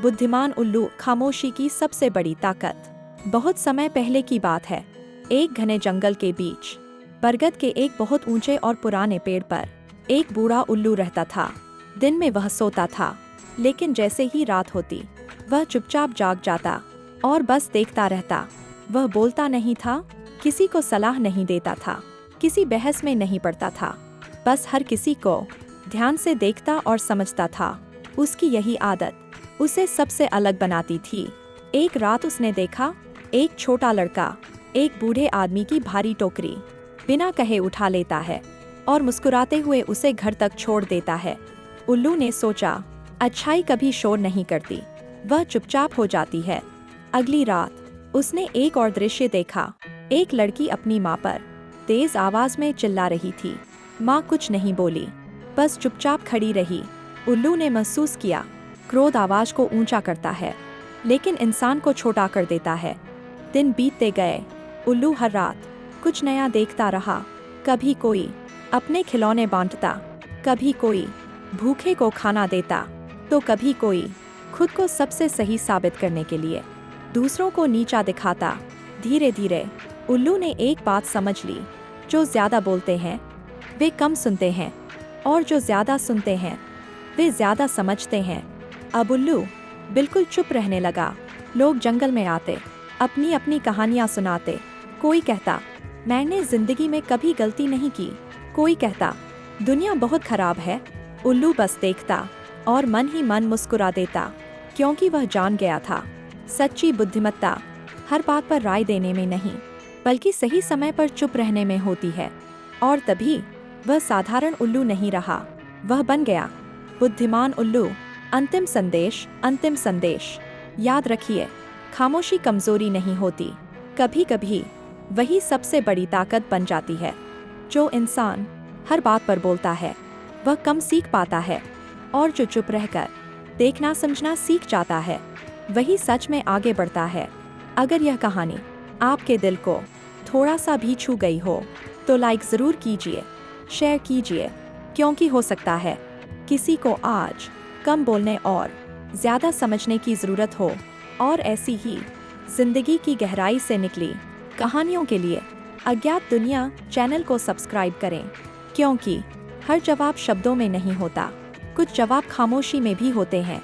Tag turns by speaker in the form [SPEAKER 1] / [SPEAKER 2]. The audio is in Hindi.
[SPEAKER 1] बुद्धिमान उल्लू खामोशी की सबसे बड़ी ताकत। बहुत समय पहले की बात है। एक घने जंगल के बीच बरगद के एक बहुत ऊंचे और पुराने पेड़ पर एक बूढ़ा उल्लू रहता था। दिन में वह सोता था, लेकिन जैसे ही रात होती वह चुपचाप जाग जाता और बस देखता रहता। वह बोलता नहीं था, किसी को सलाह नहीं देता था, किसी बहस में नहीं पड़ता था, बस हर किसी को ध्यान से देखता और समझता था। उसकी यही आदत उसे सबसे अलग बनाती थी। एक रात उसने देखा, एक छोटा लड़का एक बूढ़े आदमी की भारी टोकरी बिना कहे उठा लेता है और मुस्कुराते हुए उसे घर तक छोड़ देता है। उल्लू ने सोचा, अच्छाई कभी शोर नहीं करती, वह चुपचाप हो जाती है। अगली रात उसने एक और दृश्य देखा। एक लड़की अपनी माँ पर तेज आवाज में चिल्ला रही थी। माँ कुछ नहीं बोली, बस चुपचाप खड़ी रही। उल्लू ने महसूस किया, क्रोध आवाज को ऊंचा करता है, लेकिन इंसान को छोटा कर देता है। दिन बीतते गए। उल्लू हर रात कुछ नया देखता रहा। कभी कोई अपने खिलौने बांटता, कभी कोई भूखे को खाना देता, तो कभी कोई खुद को सबसे सही साबित करने के लिए दूसरों को नीचा दिखाता। धीरे धीरे उल्लू ने एक बात समझ ली, जो ज्यादा बोलते हैं वे कम सुनते हैं, और जो ज्यादा सुनते हैं वे ज्यादा समझते हैं। अब उल्लू बिल्कुल चुप रहने लगा। लोग जंगल में आते, अपनी अपनी कहानियां सुनाते। कोई कहता, मैंने जिंदगी में कभी गलती नहीं की। कोई कहता, दुनिया बहुत खराब है। उल्लू बस देखता और मन ही मन मुस्कुरा देता, क्योंकि वह जान गया था, सच्ची बुद्धिमत्ता हर बात पर राय देने में नहीं, बल्कि सही समय पर चुप रहने में होती है। और तभी वह साधारण उल्लू नहीं रहा, वह बन गया बुद्धिमान उल्लू। अंतिम संदेश याद रखिए, खामोशी कमजोरी नहीं होती, कभी कभी वही सबसे बड़ी ताकत बन जाती है। जो इंसान हर बात पर बोलता है वह कम सीख पाता है, और जो चुप रहकर देखना समझना सीख जाता है वही सच में आगे बढ़ता है। अगर यह कहानी आपके दिल को थोड़ा सा भी छू गई हो तो लाइक ज़रूर कीजिए, शेयर कीजिए, क्योंकि हो सकता है किसी को आज कम बोलने और ज़्यादा समझने की ज़रूरत हो। और ऐसी ही जिंदगी की गहराई से निकली कहानियों के लिए अज्ञात दुनिया चैनल को सब्सक्राइब करें, क्योंकि हर जवाब शब्दों में नहीं होता, कुछ जवाब खामोशी में भी होते हैं।